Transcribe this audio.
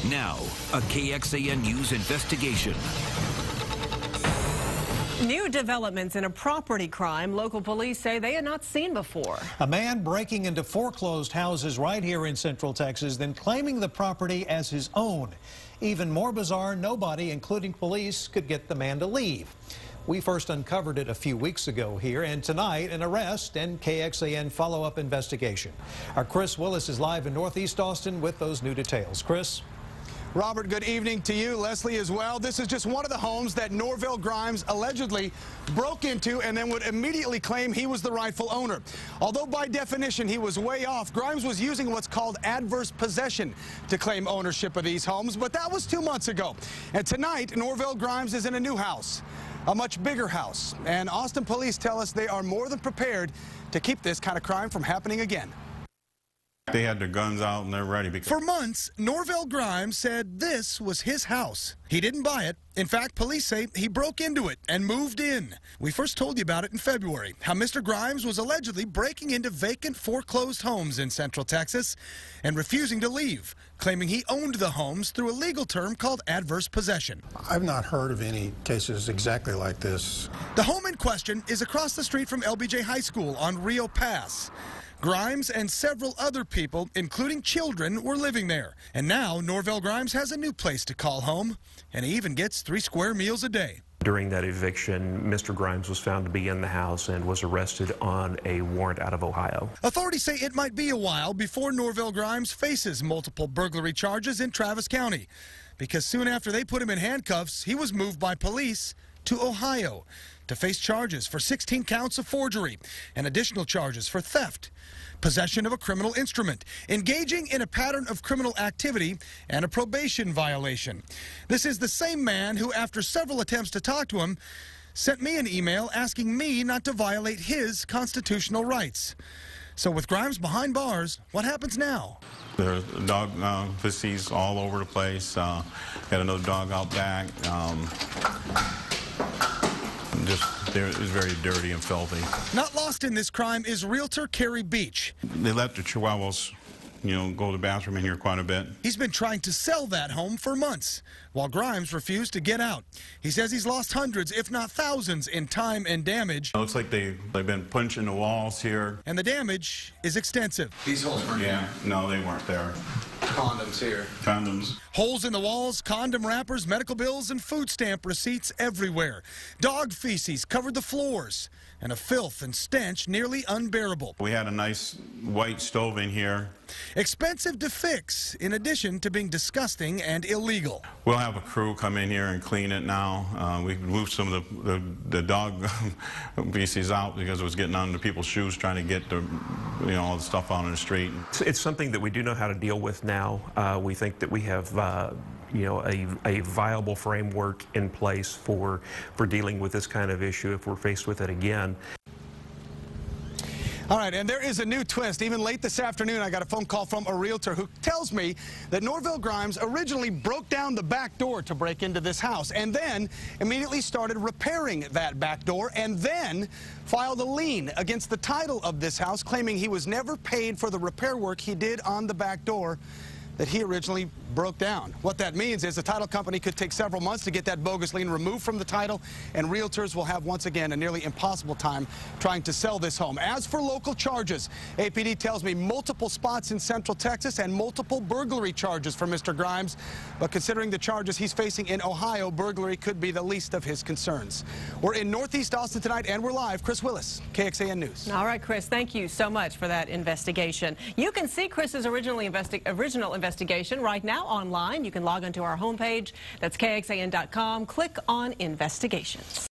Now, a KXAN News investigation. New developments in a property crime local police say they had not seen before. A man breaking into foreclosed houses right here in Central Texas, then claiming the property as his own. Even more bizarre, nobody, including police, could get the man to leave. We first uncovered it a few weeks ago here, and tonight an arrest and KXAN follow-up investigation. Our Chris Willis is live in Northeast Austin with those new details. Chris? Robert, good evening to you. Leslie as well. This is just one of the homes that Norvell Grimes allegedly broke into and then would immediately claim he was the rightful owner. Although by definition he was way off, Grimes was using what's called adverse possession to claim ownership of these homes, but that was 2 months ago. And tonight, Norvell Grimes is in a new house, a much bigger house. And Austin police tell us they are more than prepared to keep this kind of crime from happening again. They had their guns out and they're ready. For months, Norvell Grimes said this was his house. He didn't buy it. In fact, police say he broke into it and moved in. We first told you about it in February, how Mr. Grimes was allegedly breaking into vacant foreclosed homes in Central Texas and refusing to leave, claiming he owned the homes through a legal term called adverse possession. I've not heard of any cases exactly like this. The home in question is across the street from LBJ High School on Rio Pass. Grimes and several other people, including children, were living there. And now Norvell Grimes has a new place to call home, and he even gets 3 square meals a day. During that eviction, Mr. Grimes was found to be in the house and was arrested on a warrant out of Ohio. Authorities say it might be a while before Norvell Grimes faces multiple burglary charges in Travis County, because soon after they put him in handcuffs, he was moved by police to Ohio to face charges for 16 counts of forgery and additional charges for theft, possession of a criminal instrument, engaging in a pattern of criminal activity, and a probation violation. This is the same man who, after several attempts to talk to him, sent me an email asking me not to violate his constitutional rights. So with Grimes behind bars, what happens now? There's dog feces all over the place. Got another dog out back. It was very dirty and filthy. Not lost in this crime is realtor Carrie Beach. They let the chihuahuas, go to the bathroom in here quite a bit. He's been trying to sell that home for months, while Grimes refused to get out. He says he's lost hundreds, if not thousands, in time and damage. It looks like they've been punching the walls here. And the damage is extensive. These holes weren't Yeah, no, they weren't there. condoms here. Condoms. Holes in the walls, condom wrappers, medical bills, and food stamp receipts everywhere. Dog feces covered the floors, and a filth and stench nearly unbearable. We had a nice white stove in here. Expensive to fix, in addition to being disgusting and illegal. We'll have a crew come in here and clean it now. We moved some of the dog feces out because it was getting under people's shoes trying to get all the stuff out on the street. It's something that we do know how to deal with now. We think that we have a viable framework in place for dealing with this kind of issue if we're faced with it again. All right, and there is a new twist. Even late this afternoon, I got a phone call from a realtor who tells me that Norvell Grimes originally broke down the back door to break into this house and then immediately started repairing that back door and then filed a lien against the title of this house, claiming he was never paid for the repair work he did on the back door that he originally broke down. What that means is the title company could take several months to get that bogus lien removed from the title, and realtors will have, once again, a nearly impossible time trying to sell this home. As for local charges, APD tells me multiple spots in Central Texas and multiple burglary charges for Mr. Grimes. But considering the charges he's facing in Ohio, burglary could be the least of his concerns. We're in Northeast Austin tonight, and we're live. Chris Willis, KXAN News. All right, Chris, thank you so much for that investigation. You can see Chris's original investigation right now online. You can log onto our homepage. That's KXAN.com. Click on Investigations.